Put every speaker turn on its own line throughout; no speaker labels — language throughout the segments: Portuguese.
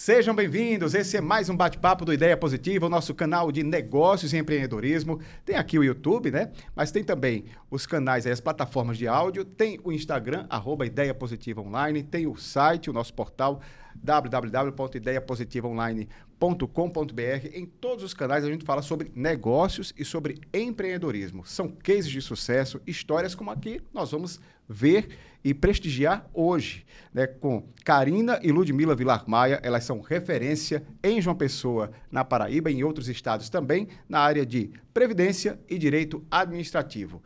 Sejam bem-vindos, esse é mais um bate-papo do Ideia Positiva, o nosso canal de negócios e empreendedorismo. Tem aqui o YouTube, né? Mas tem também os canais, aí, as plataformas de áudio, tem o Instagram, @Ideia Positiva Online, tem o site, o nosso portal, www.ideiapositivaonline.com.br. Em todos os canais a gente fala sobre negócios e sobre empreendedorismo. São cases de sucesso, histórias como aqui nós vamos ver e prestigiar hoje, né, com Karina e Ludmila Vilar Maia. Elas são referência em João Pessoa, na Paraíba e em outros estados também, na área de Previdência e Direito Administrativo.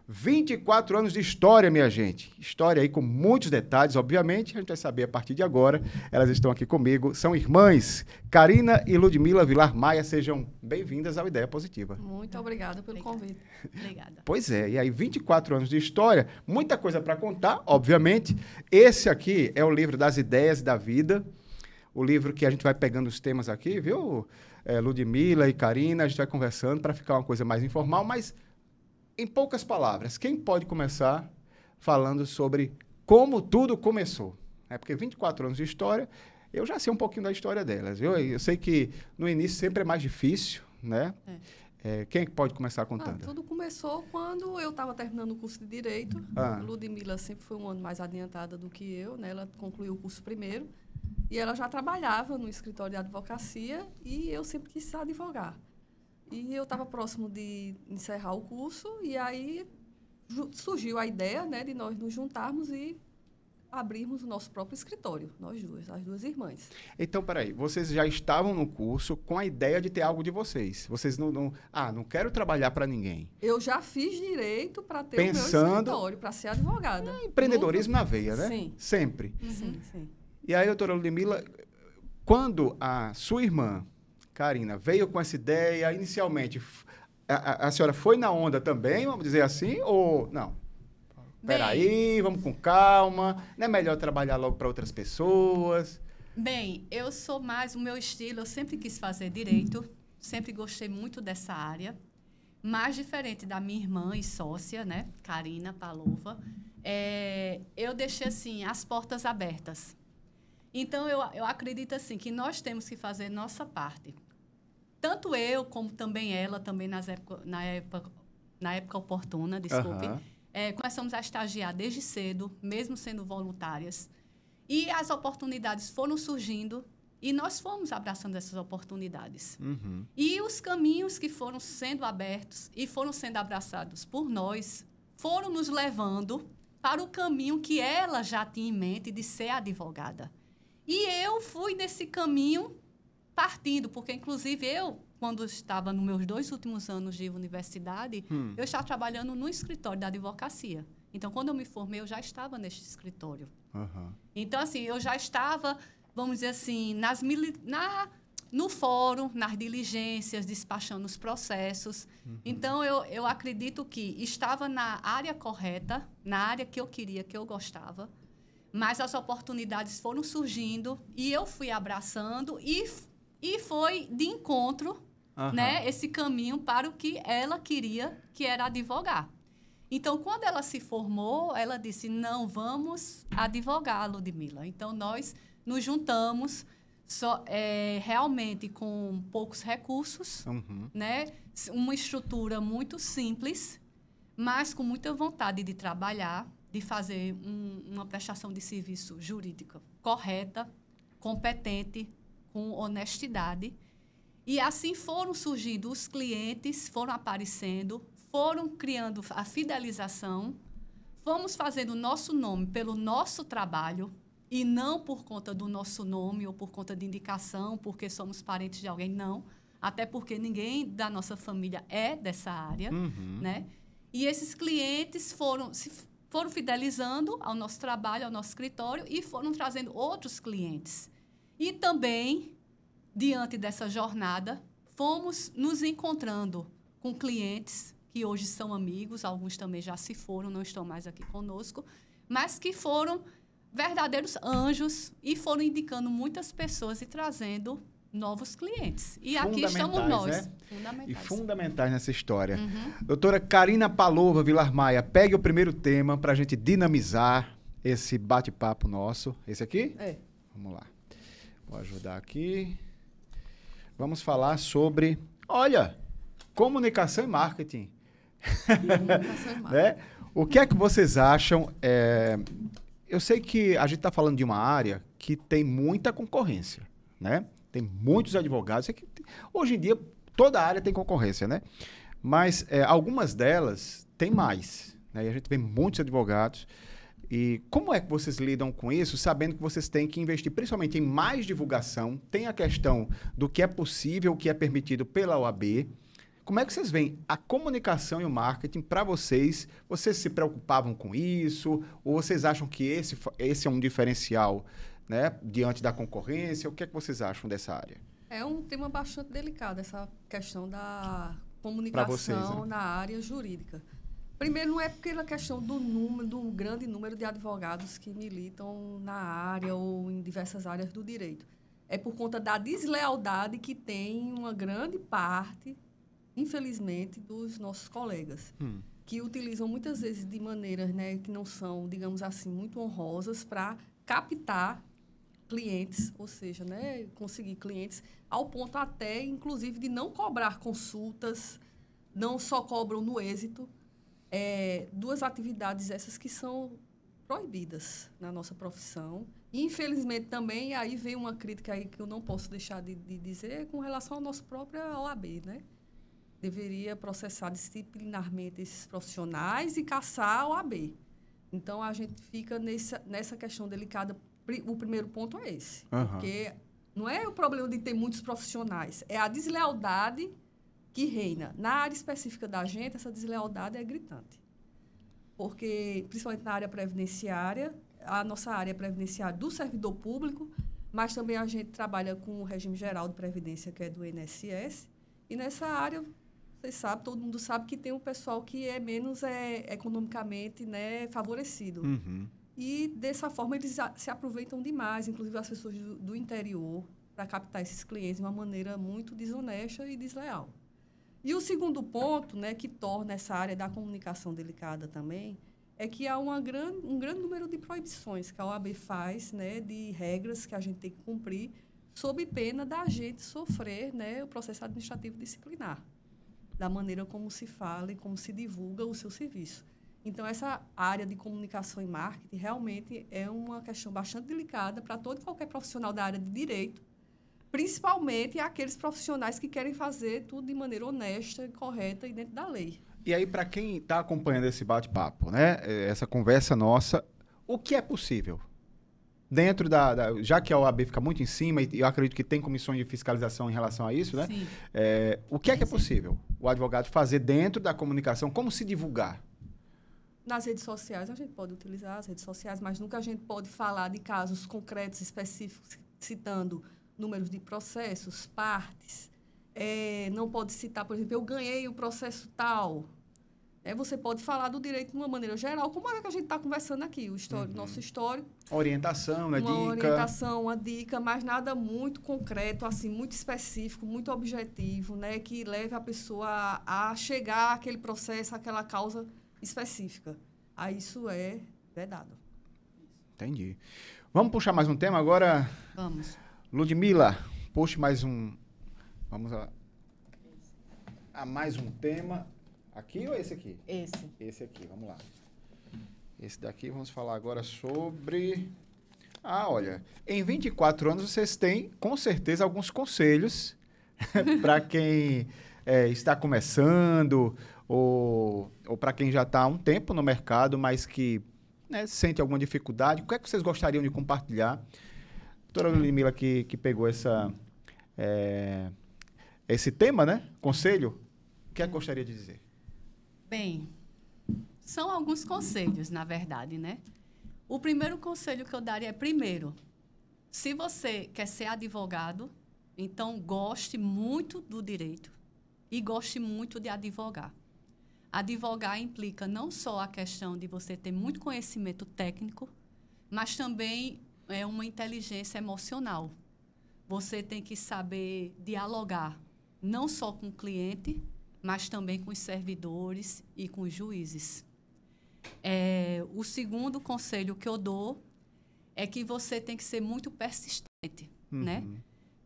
24 anos de história, minha gente. História aí com muitos detalhes, obviamente. A gente vai saber a partir de agora. Elas estão aqui comigo. São irmãs. Karina e Ludmila Vilar Maia, sejam bem-vindas ao Ideia Positiva.
Muito obrigada pelo convite.
Obrigada.
Pois é, e aí 24 anos de história, muita coisa para contar, obviamente. Esse aqui é o livro das ideias da vida. O livro que a gente vai pegando os temas aqui, viu? Ludmila e Karina, a gente vai conversando para ficar uma coisa mais informal, mas... em poucas palavras, quem pode começar falando sobre como tudo começou? Porque 24 anos de história, eu já sei um pouquinho da história delas, viu? Eu sei que no início sempre é mais difícil, né? Quem pode começar contando?
Tudo começou quando eu estava terminando o curso de Direito. A Ludmila sempre foi um ano mais adiantada do que eu, né? Ela concluiu o curso primeiro e ela já trabalhava no escritório de advocacia e eu sempre quis advogar. E eu estava próximo de encerrar o curso e aí surgiu a ideia, né, de nós nos juntarmos e abrirmos o nosso próprio escritório, nós duas, as duas irmãs.
Então, peraí, vocês já estavam no curso com a ideia de ter algo de vocês. Vocês não quero trabalhar para ninguém.
Eu já fiz direito para ter o meu escritório, para ser advogada.
Empreendedorismo na veia, né?
Sim.
Sempre.
Sim, sim.
E aí, doutora Ludmila, quando a sua irmã Karina veio com essa ideia, inicialmente, a senhora foi na onda também, vamos dizer assim, ou não? Peraí, vamos com calma, não é melhor trabalhar logo para outras pessoas?
Bem, eu sou mais o meu estilo, eu sempre quis fazer direito, sempre gostei muito dessa área, mais diferente da minha irmã e sócia, né, Karina Palova, eu deixei, assim, as portas abertas. Então, eu acredito, assim, que nós temos que fazer nossa parte. Tanto eu, como também ela, também na época oportuna, desculpe. Começamos a estagiar desde cedo, mesmo sendo voluntárias. E as oportunidades foram surgindo e nós fomos abraçando essas oportunidades.
Uhum.
E os caminhos que foram sendo abertos e foram sendo abraçados por nós foram nos levando para o caminho que ela já tinha em mente de ser advogada. E eu fui nesse caminho partindo, porque, inclusive, eu, quando estava nos meus 2 últimos anos de universidade, eu estava trabalhando no escritório da advocacia. Então, quando eu me formei, eu já estava neste escritório.
Uhum.
Então, assim, eu já estava, vamos dizer assim, no fórum, nas diligências, despachando os processos. Uhum. Então, eu acredito que estava na área correta, na área que eu queria, que eu gostava. Mas as oportunidades foram surgindo e eu fui abraçando e foi de encontro, né, esse caminho para o que ela queria, que era advogar. Então, quando ela se formou, ela disse, não, vamos advogar, Ludmila. Então, nós nos juntamos realmente com poucos recursos, né, uma estrutura muito simples, mas com muita vontade de trabalhar, de fazer uma prestação de serviço jurídica correta, competente, com honestidade. E assim foram surgindo os clientes, foram aparecendo, foram criando a fidelização, fomos fazendo o nosso nome pelo nosso trabalho e não por conta do nosso nome ou por conta de indicação, porque somos parentes de alguém, não. Até porque ninguém da nossa família é dessa área, né? E esses clientes foram fidelizando ao nosso trabalho, ao nosso escritório e foram trazendo outros clientes. E também, diante dessa jornada, fomos nos encontrando com clientes que hoje são amigos, alguns também já se foram, não estão mais aqui conosco, mas que foram verdadeiros anjos e foram indicando muitas pessoas e trazendo novos clientes. E aqui estamos nós.
Fundamentais. E fundamentais nessa história. Doutora Karina Palova Vilar Maia, pegue o primeiro tema para a gente dinamizar esse bate-papo nosso. Esse aqui?
É.
Vamos lá. Vou ajudar aqui. Vamos falar sobre, olha, comunicação e marketing.
Comunicação e marketing.
Né? O que é que vocês acham? Eu sei que a gente está falando de uma área que tem muita concorrência, né? Tem muitos advogados. Hoje em dia, toda área tem concorrência, né? Mas algumas delas têm mais, né? E a gente vê muitos advogados. E como é que vocês lidam com isso, sabendo que vocês têm que investir principalmente em mais divulgação? Tem a questão do que é possível, o que é permitido pela OAB. Como é que vocês veem a comunicação e o marketing para vocês? Vocês se preocupavam com isso? Ou vocês acham que esse é um diferencial, né, diante da concorrência? O que é que vocês acham dessa área?
É um tema bastante delicado, essa questão da comunicação
vocês, né?
na área jurídica. Primeiro, não é pela questão do grande número de advogados que militam na área ou em diversas áreas do direito. É por conta da deslealdade que tem uma grande parte, infelizmente, dos nossos colegas, que utilizam muitas vezes de maneiras, né, que não são, digamos assim, muito honrosas para captar clientes, ou seja, né, conseguir clientes ao ponto até, inclusive, de não cobrar consultas, não só cobram no êxito. Duas atividades essas que são proibidas na nossa profissão. E, infelizmente, também, aí vem uma crítica aí que eu não posso deixar de dizer com relação à nossa própria OAB, né? Deveria processar disciplinarmente esses profissionais e caçar a OAB. Então, a gente fica nessa questão delicada. O primeiro ponto é esse.
Uhum.
Porque não é o problema de ter muitos profissionais, é a deslealdade que reina. Na área específica da gente, essa deslealdade é gritante. Porque, principalmente na área previdenciária, a nossa área é previdenciária do servidor público, mas também a gente trabalha com o regime geral de previdência, que é do INSS. E nessa área, vocês sabem, todo mundo sabe que tem um pessoal que é menos economicamente, né, favorecido.
Uhum.
E, dessa forma, eles se aproveitam demais, inclusive as pessoas do interior, para captar esses clientes de uma maneira muito desonesta e desleal. E o segundo ponto, né, que torna essa área da comunicação delicada também, é que há um grande número de proibições que a OAB faz, né, de regras que a gente tem que cumprir, sob pena da gente sofrer, né, o processo administrativo disciplinar, da maneira como se fala e como se divulga o seu serviço. Então, essa área de comunicação e marketing realmente é uma questão bastante delicada para todo e qualquer profissional da área de direito, principalmente aqueles profissionais que querem fazer tudo de maneira honesta, correta e dentro da lei.
E aí, para quem está acompanhando esse bate-papo, né, essa conversa nossa, o que é possível? Dentro já que a OAB fica muito em cima, e eu acredito que tem comissões de fiscalização em relação a isso, né?
Sim.
O que é possível o advogado fazer dentro da comunicação? Como se divulgar?
Nas redes sociais, a gente pode utilizar as redes sociais, mas nunca a gente pode falar de casos concretos, específicos, citando números de processos, partes. Não pode citar, por exemplo, eu ganhei o processo tal. Você pode falar do direito de uma maneira geral, como é que a gente está conversando aqui, o histórico, nosso histórico.
Orientação, né?
Uma orientação, uma dica, mas nada muito concreto, assim, muito específico, muito objetivo, né? Que leve a pessoa a chegar àquele processo, àquela causa específica. Aí isso é vedado.
Entendi. Vamos puxar mais um tema agora?
Vamos.
Ludmila, puxe mais um... Vamos a mais um tema. Aqui ou esse aqui?
Esse.
Esse aqui, vamos lá. Esse daqui, vamos falar agora sobre... olha, em 24 anos vocês têm, com certeza, alguns conselhos para quem está começando ou para quem já está há um tempo no mercado, mas que, né, sente alguma dificuldade. O que é que vocês gostariam de compartilhar? Doutora Ludmila, que pegou esse tema, né? Conselho, o que é que gostaria de dizer?
Bem, são alguns conselhos, na verdade, né? O primeiro conselho que eu daria é, primeiro, se você quer ser advogado, então goste muito do direito e goste muito de advogar. Advogar implica não só a questão de você ter muito conhecimento técnico, mas também uma inteligência emocional. Você tem que saber dialogar não só com o cliente, mas também com os servidores e com os juízes. O segundo conselho que eu dou é que você tem que ser muito persistente. né?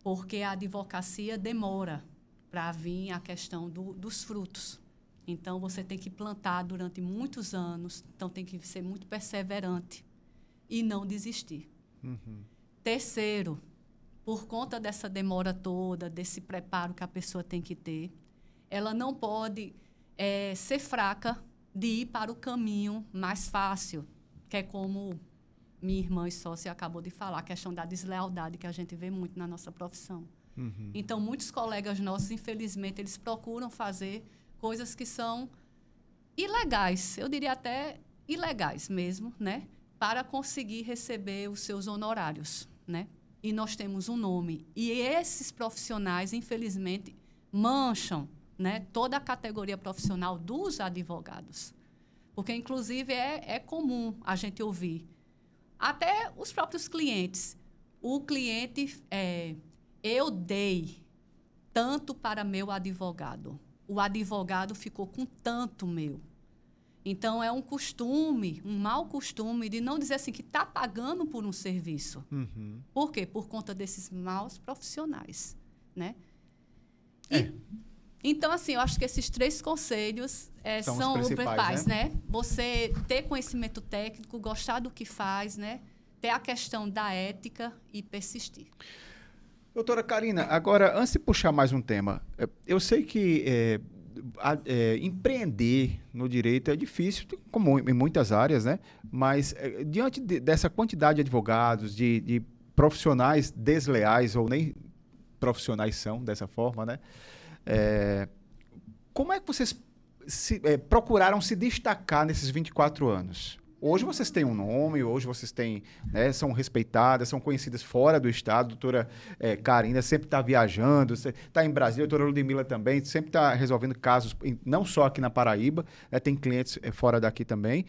Porque a advocacia demora para vir a questão dos frutos. Então, você tem que plantar durante muitos anos, então tem que ser muito perseverante e não desistir. Terceiro, por conta dessa demora toda, desse preparo que a pessoa tem que ter, ela não pode ser fraca de ir para o caminho mais fácil, que é como minha irmã e sócia acabou de falar, a questão da deslealdade que a gente vê muito na nossa profissão. Então, muitos colegas nossos, infelizmente, eles procuram fazer coisas que são ilegais, eu diria até ilegais mesmo, né? Para conseguir receber os seus honorários, né? E nós temos um nome. E esses profissionais, infelizmente, mancham, né, toda a categoria profissional dos advogados. Porque, inclusive, é comum a gente ouvir. Até os próprios clientes. O cliente, eu dei tanto para meu advogado. O advogado ficou com tanto meu. Então, é um costume, um mau costume, de não dizer assim que está pagando por um serviço. Por quê? Por conta desses maus profissionais, né? Então, assim, eu acho que esses 3 conselhos são os principais, né? Você ter conhecimento técnico, gostar do que faz, né? Ter a questão da ética e persistir.
Doutora Carina, agora, antes de puxar mais um tema, eu sei que empreender no direito é difícil, como em muitas áreas, né? Mas, diante dessa quantidade de advogados, de profissionais desleais, ou nem profissionais são dessa forma, né? Como é que vocês procuraram se destacar nesses 24 anos? Hoje vocês têm um nome, hoje vocês têm, né, são respeitadas, são conhecidas fora do estado. A doutora Carina sempre está viajando, está em Brasília, a doutora Ludmila também, sempre está resolvendo casos, não só aqui na Paraíba, né, tem clientes fora daqui também.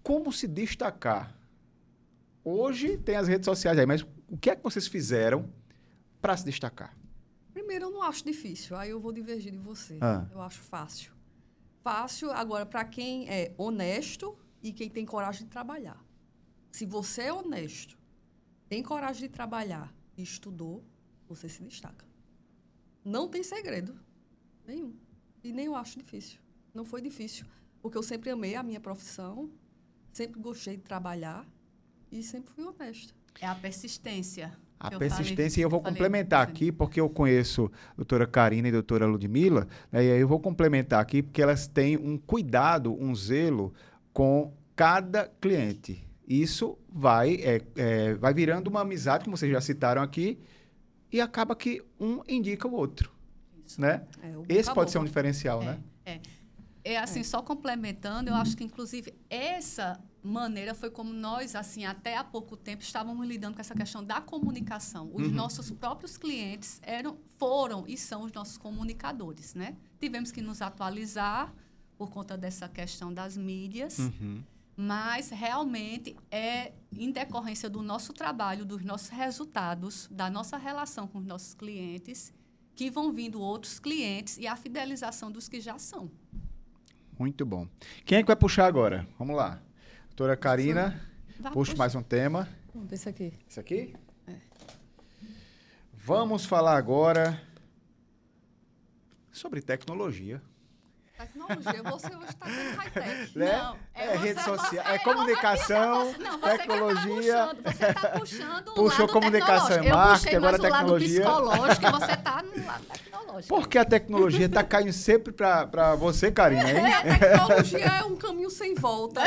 Como se destacar? Hoje tem as redes sociais aí, mas o que é que vocês fizeram para se destacar?
Primeiro, eu não acho difícil. Aí eu vou divergir de você. Eu acho fácil. Fácil, agora, para quem é honesto e quem tem coragem de trabalhar. Se você é honesto, tem coragem de trabalhar e estudou, você se destaca. Não tem segredo nenhum. E nem eu acho difícil. Não foi difícil, porque eu sempre amei a minha profissão, sempre gostei de trabalhar e sempre fui honesta.
É a persistência.
A persistência, e eu vou complementar aqui, porque eu conheço a doutora Carina e a doutora Ludmila, né, e aí eu vou complementar aqui, porque elas têm um cuidado, um zelo com cada cliente. Isso vai virando uma amizade, como vocês já citaram aqui, e acaba que um indica o outro. Isso. Né? Esse pode ser um diferencial, né?
Assim, só complementando, eu acho que, inclusive, essa maneira foi como nós, assim, até há pouco tempo, estávamos lidando com essa questão da comunicação. Os nossos próprios clientes foram e são os nossos comunicadores, né? Tivemos que nos atualizar por conta dessa questão das mídias, mas, realmente, é em decorrência do nosso trabalho, dos nossos resultados, da nossa relação com os nossos clientes, que vão vindo outros clientes e a fidelização dos que já são.
Muito bom. Quem é que vai puxar agora? Vamos lá. Doutora Carina, puxa mais um tema.
Esse aqui.
Esse aqui? Vamos falar agora sobre tecnologia.
Tecnologia, você hoje está com high-tech.
Né?
Não,
rede social, comunicação, tecnologia.
Você está puxando
Puxou
o lado
comunicação e marketing, agora
a tecnologia.
Lado
psicológico, e você está no lado tecnológico.
Porque a tecnologia está caindo sempre para você, Carina, hein?
A tecnologia é um caminho sem volta.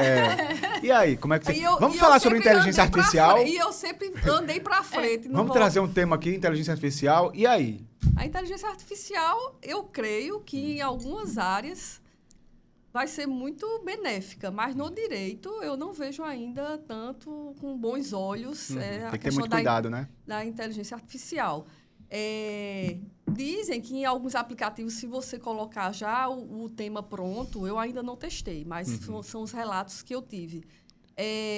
E aí, como é que você... Vamos falar sobre inteligência artificial?
E eu sempre andei para frente.
Vamos trazer um tema aqui, inteligência artificial. E aí?
A inteligência artificial, eu creio que em algumas áreas vai ser muito benéfica, mas no direito eu não vejo ainda tanto com bons olhos
tem que ter muito cuidado, né?
Da inteligência artificial. Dizem que em alguns aplicativos, se você colocar já o tema pronto, eu ainda não testei, mas são os relatos que eu tive.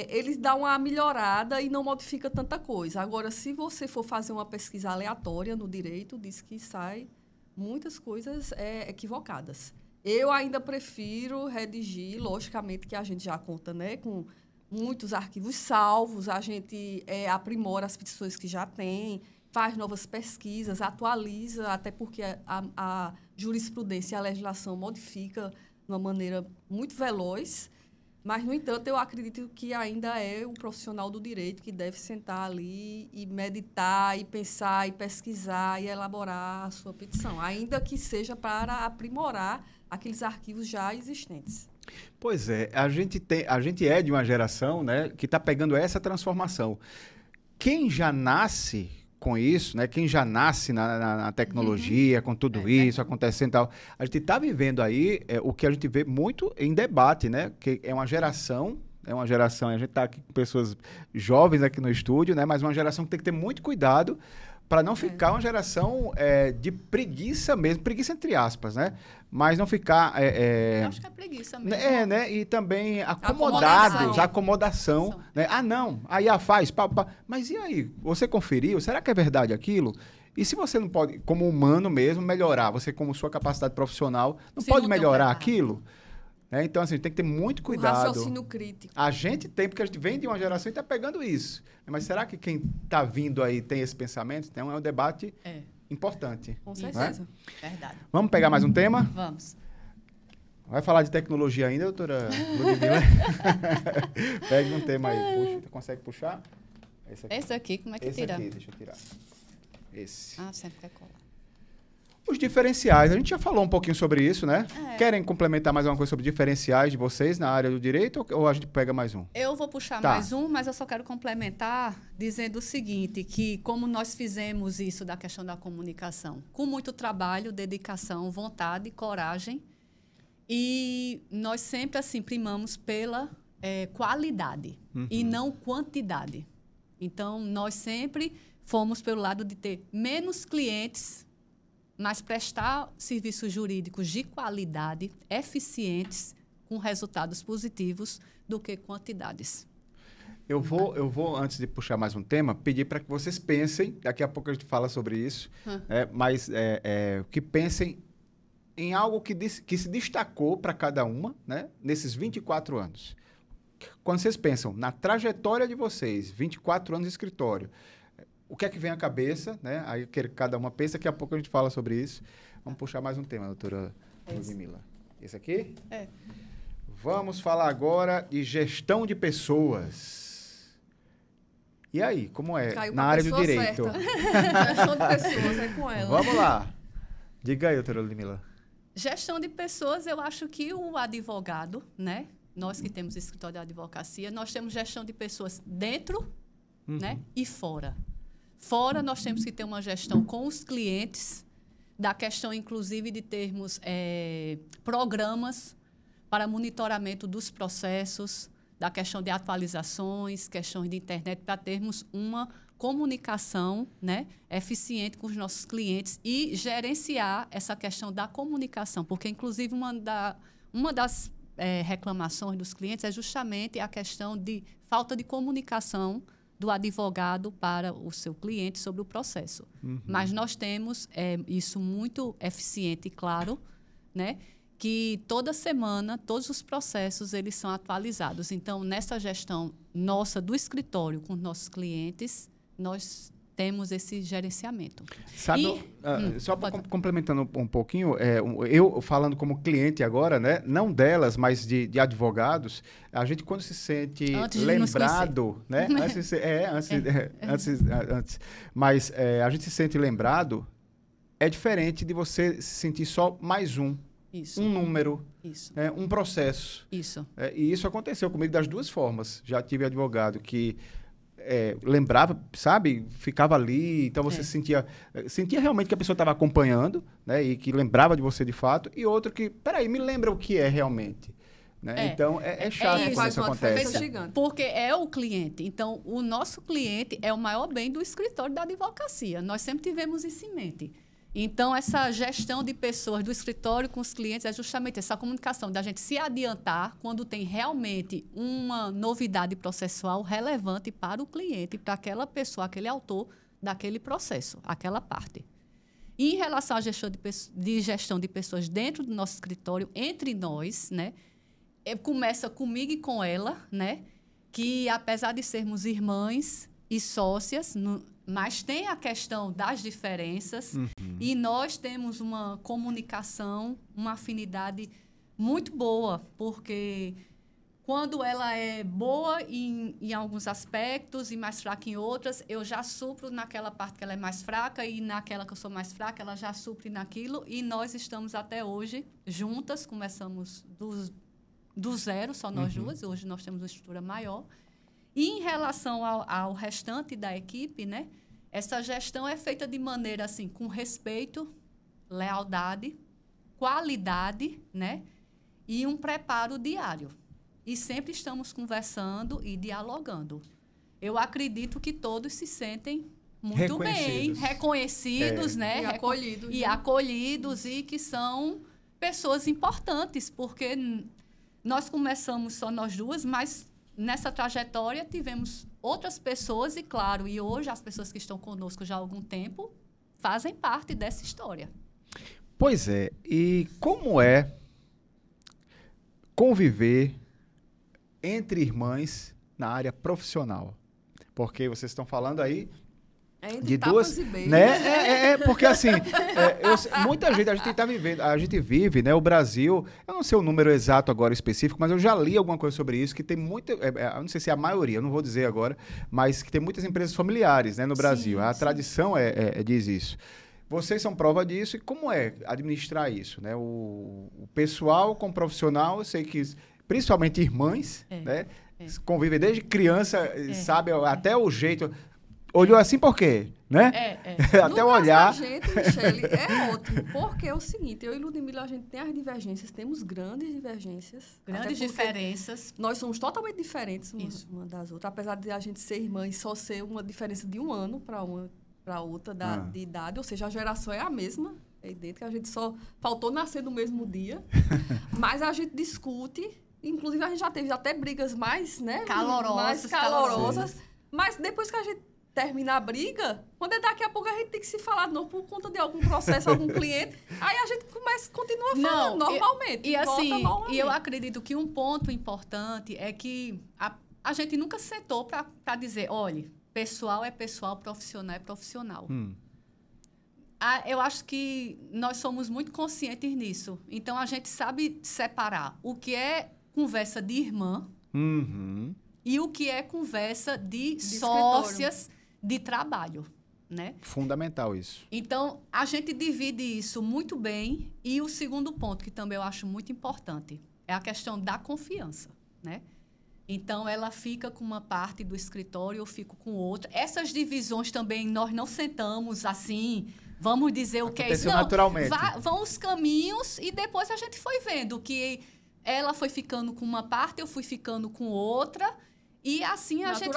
Eles dão uma melhorada e não modifica tanta coisa. Agora, se você for fazer uma pesquisa aleatória no direito, diz que sai muitas coisas equivocadas. Eu ainda prefiro redigir, logicamente que a gente já conta, né, com muitos arquivos salvos, a gente aprimora as petições que já tem, faz novas pesquisas, atualiza, até porque a jurisprudência e a legislação modifica de uma maneira muito veloz. Mas, no entanto, eu acredito que ainda é o profissional do direito que deve sentar ali e meditar, e pensar, e pesquisar, e elaborar a sua petição, ainda que seja para aprimorar aqueles arquivos já existentes.
Pois é, a gente é de uma geração, né, que está pegando essa transformação. Quem já nasce com isso, né? Quem já nasce na tecnologia, com tudo isso acontecendo e tal, a gente está vivendo aí o que a gente vê muito em debate, né? Que é uma geração, a gente está aqui com pessoas jovens aqui no estúdio, né? Mas uma geração que tem que ter muito cuidado para não ficar uma geração de preguiça mesmo, preguiça entre aspas, né? Mas não ficar...
Eu acho que é preguiça mesmo.
né? E também acomodação. Né? Ah, não, aí faz, mas e aí? Você conferiu? Será que é verdade aquilo? E se você não pode, como humano mesmo, melhorar, você como sua capacidade profissional, não pode melhorar aquilo? Né? Então, assim, tem que ter muito cuidado.
O raciocínio crítico.
A gente tem, porque a gente vem de uma geração e está pegando isso. Mas será que quem está vindo aí tem esse pensamento? Então, é um debate importante.
Com certeza.
Verdade.
Vamos pegar mais um tema?
Vamos.
Vai falar de tecnologia ainda, doutora Ludmila? Pega um tema aí. Puxa, consegue puxar?
Esse aqui, como é que tira?
Esse aqui, deixa eu tirar. Esse.
Sempre quer colar.
Os diferenciais, a gente já falou um pouquinho sobre isso, né? Querem complementar mais alguma coisa sobre diferenciais de vocês na área do direito ou a gente pega mais um?
Eu vou puxar mais um, mas eu só quero complementar dizendo o seguinte, que como nós fizemos isso da questão da comunicação, com muito trabalho, dedicação, vontade, coragem, e nós sempre assim primamos pela qualidade e não quantidade. Então, nós sempre fomos pelo lado de ter menos clientes, mas prestar serviços jurídicos de qualidade, eficientes, com resultados positivos, do que quantidades.
Eu vou, antes de puxar mais um tema, pedir para que vocês pensem, daqui a pouco a gente fala sobre isso, mas que pensem em algo que se destacou para cada uma, né, nesses 24 anos. Quando vocês pensam na trajetória de vocês, 24 anos de escritório, o que é que vem à cabeça, né? Aí cada uma pensa, daqui a pouco a gente fala sobre isso. Vamos puxar mais um tema, doutora Ludmila. Esse aqui? Vamos falar agora de gestão de pessoas. E aí, como é?
Caiu
na área do direito.
Gestão de pessoas, é com ela.
Vamos lá. Diga aí, doutora Ludmila.
Gestão de pessoas, eu acho que o advogado, né? Nós que temos escritório de advocacia, nós temos gestão de pessoas dentro, né? E fora. Fora, nós temos que ter uma gestão com os clientes, da questão, inclusive, de termos programas para monitoramento dos processos, da questão de atualizações, questões de internet, para termos uma comunicação, né, eficiente com os nossos clientes e gerenciar essa questão da comunicação, porque, inclusive, uma das reclamações dos clientes é justamente a questão de falta de comunicação do advogado para o seu cliente sobre o processo. Mas nós temos isso muito eficiente e claro, né, que toda semana, todos os processos eles são atualizados. Então, nessa gestão nossa do escritório com nossos clientes, nós temos esse gerenciamento.
Sabe, só complementando um pouquinho, eu falando como cliente agora, né, não delas, mas de advogados, a gente quando se sente lembrado, né, antes, mas a gente se sente lembrado, é diferente de você se sentir só mais um número, um processo. E isso aconteceu comigo das duas formas. Já tive advogado que lembrava, sabe? Ficava ali, então você sentia realmente que a pessoa estava acompanhando, né? E que lembrava de você de fato. E outro que, peraí, me lembra o que é realmente. Né? Então, é chato quando isso acontece.
Porque é o cliente. Então, o nosso cliente é o maior bem do escritório da advocacia. Nós sempre tivemos isso em mente. Então, essa gestão de pessoas do escritório com os clientes é justamente essa comunicação da gente se adiantar quando tem realmente uma novidade processual relevante para o cliente, para aquela pessoa, aquele autor daquele processo, aquela parte. E em relação à gestão de pessoas dentro do nosso escritório, entre nós, né, começa comigo e com ela, né, que apesar de sermos irmãs e sócias Mas tem a questão das diferenças e nós temos uma comunicação, uma afinidade muito boa, porque quando ela é boa em alguns aspectos e mais fraca em outras, eu já supro naquela parte que ela é mais fraca e naquela que eu sou mais fraca, ela já supre naquilo. E nós estamos até hoje juntas, começamos do zero, só nós duas. Hoje nós temos uma estrutura maior. E em relação ao restante da equipe, né, essa gestão é feita de maneira assim, com respeito, lealdade, qualidade, né, e um preparo diário. E sempre estamos conversando e dialogando. Eu acredito que todos se sentem muito bem, reconhecidos, né?
E acolhidos.
E acolhidos e que são pessoas importantes, porque nós começamos só nós duas, mas nessa trajetória tivemos outras pessoas e, claro, e hoje as pessoas que estão conosco já há algum tempo fazem parte dessa história.
Pois é. E como é conviver entre irmãs na área profissional? Porque vocês estão falando aí de duas, né? Porque assim, muita gente, a gente vive, né? O Brasil, eu não sei o número exato agora específico, mas eu já li alguma coisa sobre isso, que tem muita, eu não sei se é a maioria, eu não vou dizer agora, mas que tem muitas empresas familiares, né, no Brasil. A tradição diz isso. Vocês são prova disso, e como é administrar isso, né? O pessoal com o profissional, eu sei que, principalmente irmãs, né? Convivem desde criança, sabe até o jeito. Olhou assim por quê? Né? Até o olhar.
No caso da gente, Michele, é ótimo. Porque é o seguinte, eu e Ludmila, a gente tem as divergências, temos grandes divergências.
Grandes diferenças.
Nós somos totalmente diferentes uma das outras. Apesar de a gente ser irmã e só ser uma diferença de 1 ano para outra de idade. Ou seja, a geração é a mesma, é idêntica. A gente só faltou nascer no mesmo dia. Mas a gente discute. Inclusive, a gente já teve até brigas mais, né? Calorosas. Mas depois que a gente termina a briga, quando daqui a pouco a gente tem que se falar de novo por conta de algum processo, algum cliente, aí a gente continua falando normalmente.
E assim, e eu acredito que um ponto importante é que a gente nunca sentou para dizer, olha, pessoal é pessoal, profissional é profissional. Eu acho que nós somos muito conscientes nisso. Então, a gente sabe separar o que é conversa de irmã e o que é conversa de sócias de trabalho, né?
Fundamental isso.
Então, a gente divide isso muito bem. E o segundo ponto, que também eu acho muito importante, é a questão da confiança, né? Então, ela fica com uma parte do escritório, eu fico com outra. Essas divisões também, nós não sentamos assim, vamos dizer o que é isso. Não,
naturalmente.
Vão os caminhos e depois a gente foi vendo que ela foi ficando com uma parte, eu fui ficando com outra. E assim a gente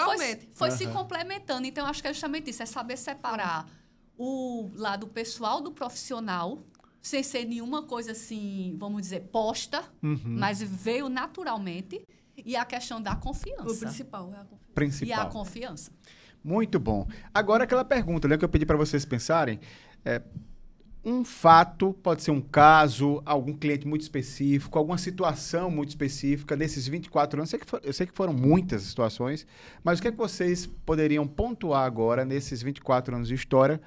foi se complementando. Então, acho que é justamente isso, é saber separar o lado pessoal do profissional, sem ser nenhuma coisa assim, vamos dizer, posta, mas veio naturalmente. E a questão da confiança.
O principal é a confiança.
Principal.
E a confiança.
Muito bom. Agora, aquela pergunta, né, que eu pedi para vocês pensarem. Um fato, pode ser um caso, algum cliente muito específico, alguma situação muito específica nesses 24 anos. Eu sei que foram muitas situações, mas o que é que vocês poderiam pontuar agora, nesses 24 anos de história?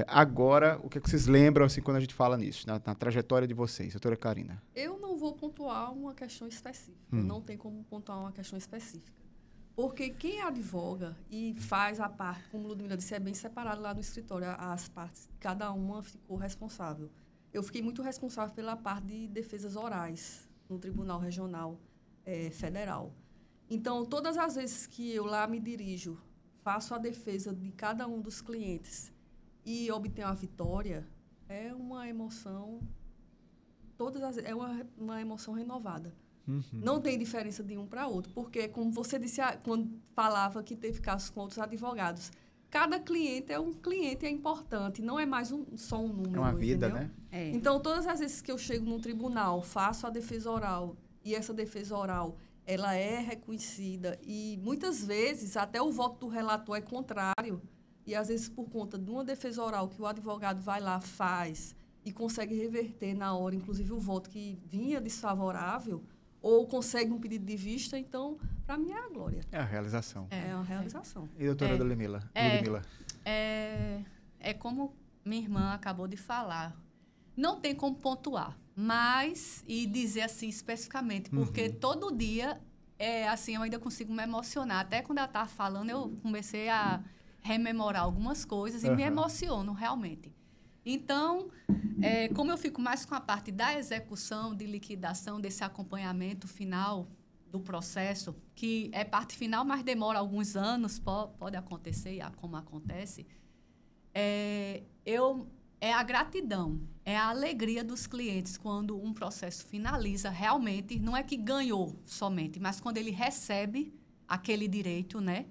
Agora, o que é que vocês lembram, assim, quando a gente fala nisso, na trajetória de vocês, doutora Karina?
Eu não vou pontuar uma questão específica. Não tem como pontuar uma questão específica. Porque quem advoga e faz a parte, como Ludmila disse, é bem separado lá no escritório, as partes, cada uma ficou responsável. Eu fiquei muito responsável pela parte de defesas orais no Tribunal Regional Federal. Então, todas as vezes que eu lá me dirijo, faço a defesa de cada um dos clientes e obtenho a vitória, é uma emoção, é uma emoção renovada. Não tem diferença de um para outro, porque, como você disse quando falava que teve casos com outros advogados, cada cliente é um cliente, é importante, não é mais só um número.
É uma vida,
entendeu?
né?
Então, todas as vezes que eu chego num tribunal, faço a defesa oral, e essa defesa oral ela é reconhecida, e muitas vezes até o voto do relator é contrário, e às vezes por conta de uma defesa oral que o advogado vai lá, faz, e consegue reverter na hora, inclusive o voto que vinha desfavorável, ou consegue um pedido de vista, então, para mim, é a glória.
É a realização.
É a realização.
E doutora Ludmila?
É como minha irmã acabou de falar. Não tem como pontuar, mas e dizer assim especificamente, porque todo dia assim, eu ainda consigo me emocionar. Até quando ela estava falando, eu comecei a rememorar algumas coisas e me emociono realmente. Então, como eu fico mais com a parte da execução, de liquidação, desse acompanhamento final do processo, que é parte final, mas demora alguns anos, pode acontecer, como acontece, é a gratidão, é a alegria dos clientes quando um processo finaliza realmente, não é que ganhou somente, mas quando ele recebe aquele direito, né?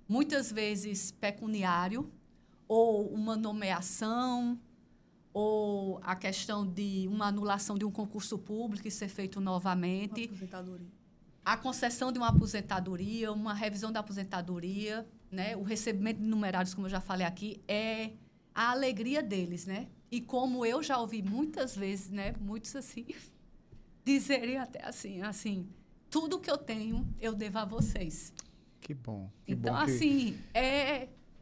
Muitas vezes pecuniário, ou uma nomeação, ou a questão de uma anulação de um concurso público e ser feito novamente.
Uma aposentadoria.
A concessão de uma aposentadoria, uma revisão da aposentadoria, né? O recebimento de numerários, como eu já falei aqui, é a alegria deles, né? E como eu já ouvi muitas vezes, né? Muitos assim, dizerem até assim, tudo que eu tenho, eu devo a vocês.
Que bom.
Então,
bom que...
assim,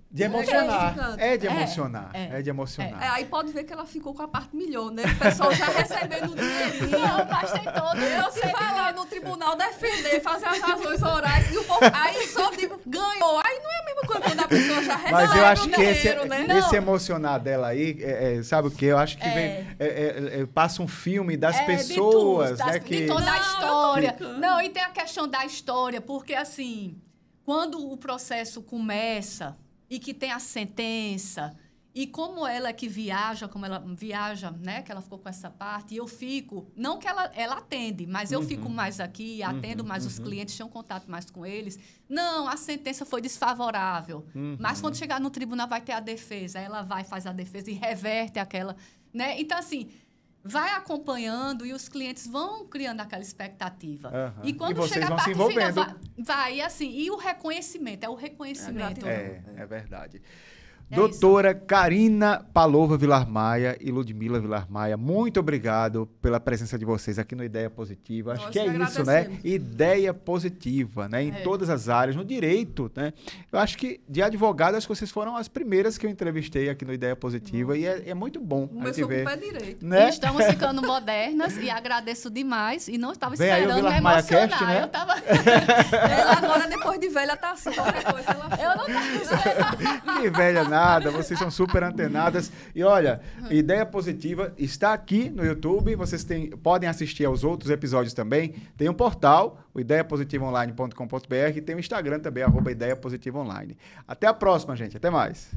de emocionar. É de emocionar. É de emocionar.
Aí pode ver que ela ficou com a parte melhor, né? O pessoal já recebendo o dinheirinho.
Não, mas tem todo.
Eu se falar no tribunal defender, fazer as razões orais, e o povo, aí só digo, ganhou. Aí não é a mesma coisa quando a pessoa já recebe.
Mas eu acho que
dinheiro, né?
esse emocionar dela aí, sabe o quê? Eu acho que vem, passa um filme das pessoas,
de
né?
De toda a história. Não, e tem a questão da história, porque assim, quando o processo começa e que tem a sentença, e como ela é que viaja, né, que ela ficou com essa parte, e eu fico, não que ela atende, mas eu fico mais aqui, atendo mais os clientes, tenho contato mais com eles. Não, a sentença foi desfavorável, mas quando chegar no tribunal vai ter a defesa, aí ela vai, faz a defesa e reverte aquela, né? Então, assim, vai acompanhando e os clientes vão criando aquela expectativa. E quando chegar a parte final, vai, assim, e o reconhecimento, o reconhecimento.
É verdade. Doutora Karina Palova Vilar Maia e Ludmila Vilar Maia, muito obrigado pela presença de vocês aqui no Ideia Positiva. Acho que é isso, né? Ideia positiva, né? Em todas as áreas, no direito, né? Eu acho que de advogado, acho que vocês foram as primeiras que eu entrevistei aqui no Ideia Positiva e é muito bom a gente ver.
Direito.
Né?
E estamos ficando modernas e agradeço demais e não estava esperando
aí o Vilar
me
Maia
emocionar.
Cast, né?
Eu tava...
Ela agora, depois de velha, tá assim, qualquer coisa.
Eu não estava esperando.
Que velha nada, vocês são super antenadas. E olha, Ideia Positiva está aqui no YouTube, vocês podem assistir aos outros episódios também. Tem um portal, o ideiapositivaonline.com.br, e tem o Instagram também, @ideiapositivaonline. Até a próxima, gente. Até mais.